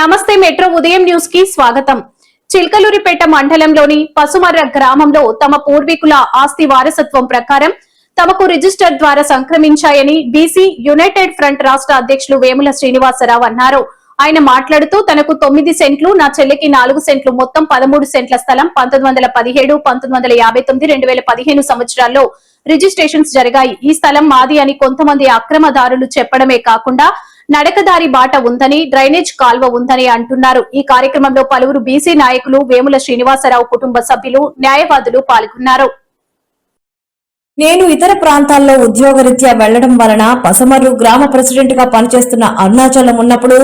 నమస్తే మెట్రో ఉదయం న్యూస్ కి స్వాగతం. చిల్కలూరిపేట మండలంలోని పసుమర్ర గ్రామంలో తమ పూర్వీకుల ఆస్తి వారసత్వం ప్రకారం తమకు రిజిస్టర్ ద్వారా సంక్రమించాయని బీసీ యునైటెడ్ ఫ్రంట్ రాష్ట్ర అధ్యక్షులు వేముల శ్రీనివాసరావు అన్నారు. ఆయన మాట్లాడుతూ తనకు 9 సెంట్లు, నా చెల్లికి 4 సెంట్లు, మొత్తం 13 సెంట్ల స్థలం 1917, 1959, 2015 సంవత్సరాల్లో రిజిస్ట్రేషన్స్ జరిగాయి. ఈ స్థలం మాది అని కొంతమంది అక్రమదారులు చెప్పడమే కాకుండా నడకదారి బాట ఉందని, డ్రైనేజ్ కాల్వ ఉందని అంటున్నారు. ఈ కార్యక్రమంలో పలువురు బీసీ నాయకులు, వేముల శ్రీనివాసరావు కుటుంబ సభ్యులు, న్యాయవాదులు పాల్గొన్నారు. నేను ఇతర ప్రాంతాల్లో ఉద్యోగరీత్యా వెళ్లడం వలన పసమర్రు గ్రామ ప్రెసిడెంట్ గా పనిచేస్తున్న అరుణాచలం ఉన్నప్పుడు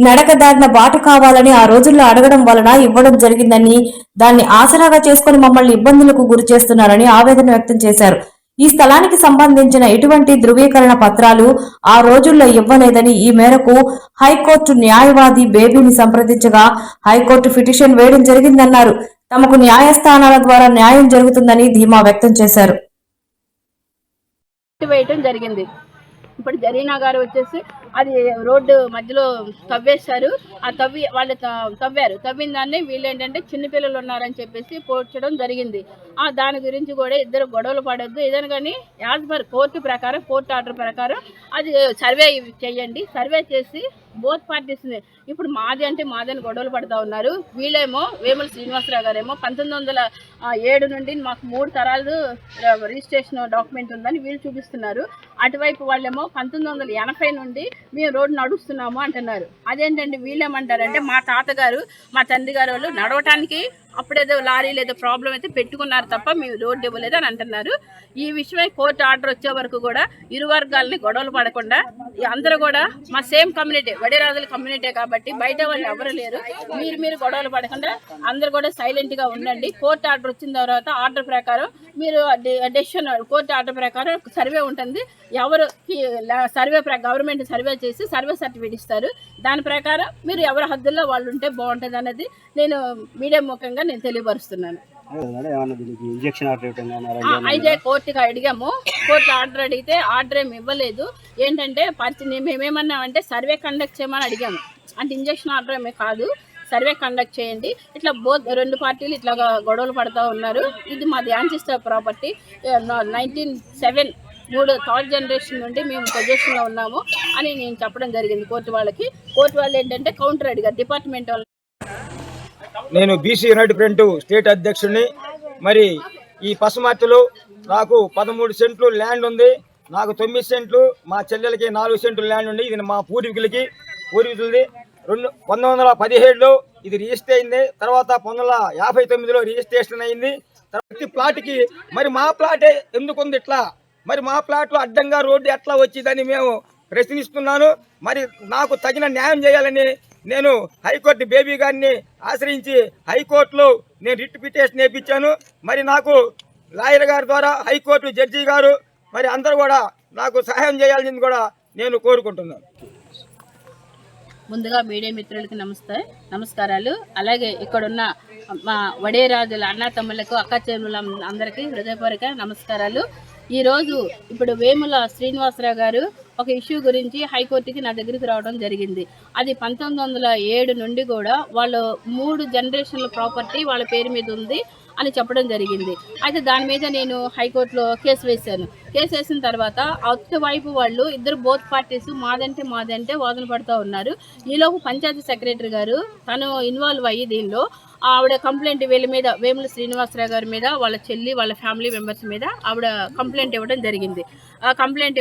నడకదారిన బాట కావాలని ఆ రోజుల్లో అడగడం వలన ఇవ్వడం జరిగిందని, దాన్ని ఆసరాగా చేసుకుని మమ్మల్ని ఇబ్బందులకు గురి చేస్తున్నారని ఆవేదన వ్యక్తం చేశారు. ఈ స్థలానికి సంబంధించిన ఎటువంటి ధృవీకరణ పత్రాలు ఆ రోజుల్లో ఇవ్వలేదని, ఈ మేరకు హైకోర్టు న్యాయవాది బేబీని సంప్రదించగా హైకోర్టు పిటిషన్ వేయడం జరిగిందన్నారు. తమకు న్యాయస్థానాల ద్వారా న్యాయం జరుగుతుందని ధీమా వ్యక్తం చేశారు. వేయటం జరిగింది. ఇప్పుడు జరీనా గారు వచ్చేసి అది రోడ్డు మధ్యలో తవ్వేశారు. ఆ వాళ్ళు తవ్విన దాన్ని వీళ్ళు ఏంటంటే చిన్నపిల్లలు ఉన్నారని చెప్పేసి పోడ్చడం జరిగింది. దాని గురించి కూడా ఇద్దరు గొడవలు పడొద్దు, ఏదైనా కానీ యాజ్ పర్ కోర్టు ప్రకారం, కోర్టు ఆర్డర్ ప్రకారం అది సర్వే చేయండి. సర్వే చేసి బోత్ పార్టీస్ని, ఇప్పుడు మాది అంటే మాదని గొడవలు పడుతూ ఉన్నారు. వీళ్ళేమో వేముల శ్రీనివాసరావు గారేమో 1907 నుండి మాకు 3 తరాలు రిజిస్ట్రేషన్ డాక్యుమెంట్ ఉందని వీళ్ళు చూపిస్తున్నారు. అటువైపు వాళ్ళేమో 1980 నుండి మేము రోడ్డు నడుస్తున్నాము అంటున్నారు. అదేంటంటే వీళ్ళేమంటారంటే మా తాతగారు, మా తండ్రి గారు వాళ్ళు నడవటానికి అప్పుడేదో లారీలు ఏదో ప్రాబ్లం అయితే పెట్టుకున్నారు తప్ప మేము రోడ్డు ఇవ్వలేదు అని అంటున్నారు. ఈ విషయమై కోర్టు ఆర్డర్ వచ్చే వరకు కూడా ఇరు వర్గాలని గొడవలు పడకుండా అందరూ కూడా మా సేమ్ కమ్యూనిటీ, వడిరాజుల కమ్యూనిటీ కాబట్టి బయట వాళ్ళు ఎవరు లేరు. మీరు గొడవలు పడకుండా అందరూ కూడా సైలెంట్గా ఉండండి. కోర్టు ఆర్డర్ వచ్చిన తర్వాత ఆర్డర్ ప్రకారం మీరు డెసిషన్, కోర్టు ఆర్డర్ ప్రకారం సర్వే ఉంటుంది. ఎవరు సర్వే గవర్నమెంట్ సర్వే చేసి సర్వే సర్టిఫికేట్ ఇస్తారు. దాని ప్రకారం మీరు ఎవరి హద్దుల్లో వాళ్ళు ఉంటే బాగుంటుంది అన్నది నేను మీడియా ముఖంగా నేను తెలియపరుస్తున్నాను. అయితే కోర్టుకి అడిగాము. కోర్టు ఆర్డర్ అడిగితే ఆర్డర్ ఏమి ఇవ్వలేదు. ఏంటంటే మేమేమన్నామంటే సర్వే కండక్ట్ చేయమని అడిగాము. అంటే ఇంజక్షన్ ఆర్డర్ ఏమీ కాదు, సర్వే కండక్ట్ చేయండి. ఇట్లా రెండు పార్టీలు ఇట్లా గొడవలు పడుతూ ఉన్నారు. ఇది మాది యాన్సిస్టర్ ప్రాపర్టీ. 1907 థర్డ్ జనరేషన్ నుండి మేము పొజిషన్లో ఉన్నాము అని నేను చెప్పడం జరిగింది కోర్టు వాళ్ళకి. కోర్టు వాళ్ళు ఏంటంటే కౌంటర్ అడిగారు డిపార్ట్మెంట్ వాళ్ళు. నేను బీసీ యునైటెడ్ ఫ్రంట్ స్టేట్ అధ్యక్షుడిని. మరి ఈ పసుమర్తిలో నాకు 13 సెంట్లు ల్యాండ్ ఉంది. నాకు 9 సెంట్లు, మా చెల్లెలకి 4 సెంట్లు ల్యాండ్ ఉంది. ఇది మా పూర్వీకులది. 1917లో ఇది రిజిస్టర్ అయింది. తర్వాత 1959లో రిజిస్ట్రేషన్ అయింది. ప్రతి ప్లాట్కి మరి మా ప్లాటే ఎందుకుంది ఇట్లా, మరి మా ప్లాట్లో అడ్డంగా రోడ్డు ఎట్లా వచ్చిందని మేము ప్రశ్నిస్తున్నాను. మరి నాకు తగిన న్యాయం చేయాలని నేను హైకోర్టు బేబీ గారిని ఆశ్రయించి హైకోర్టులో నేను రిట్ పిటిషన్ వేయించాను. మరి నాకు లాయర్ గారి ద్వారా హైకోర్టు జడ్జి గారు మరి అందరూ కూడా నాకు సహాయం చేయాలని కూడా నేను కోరుకుంటున్నాను. ముందుగా మీడియా మిత్రులకి నమస్కారాలు. అలాగే ఇక్కడున్న మా వడేరాజుల అన్న తమ్ముళ్లకు, అక్క చెల్లెళ్ళ అందరికీ హృదయపూర్వక నమస్కారాలు. ఈరోజు ఇప్పుడు వేముల శ్రీనివాసరావు గారు ఒక ఇష్యూ గురించి హైకోర్టుకి నా దగ్గరికి రావడం జరిగింది. అది 1907 నుండి కూడా వాళ్ళు 3 జనరేషన్ల ప్రాపర్టీ వాళ్ళ పేరు మీద ఉంది అని చెప్పడం జరిగింది. అయితే దాని మీద నేను హైకోర్టులో కేసు వేశాను. కేసు వేసిన తర్వాత అటువైపు వాళ్ళు ఇద్దరు బోత్ పార్టీస్ మాదంటే వాదన పడుతూ ఉన్నారు. ఈలోపు పంచాయతీ సెక్రటరీ గారు తను ఇన్వాల్వ్ అయ్యి దీనిలో ఆవిడ కంప్లైంట్ వీళ్ళ మీద, వేముల శ్రీనివాసరావు గారి మీద, వాళ్ళ చెల్లి, వాళ్ళ ఫ్యామిలీ మెంబర్స్ మీద ఆవిడ కంప్లైంట్ ఇవ్వడం జరిగింది. ఆ కంప్లైంట్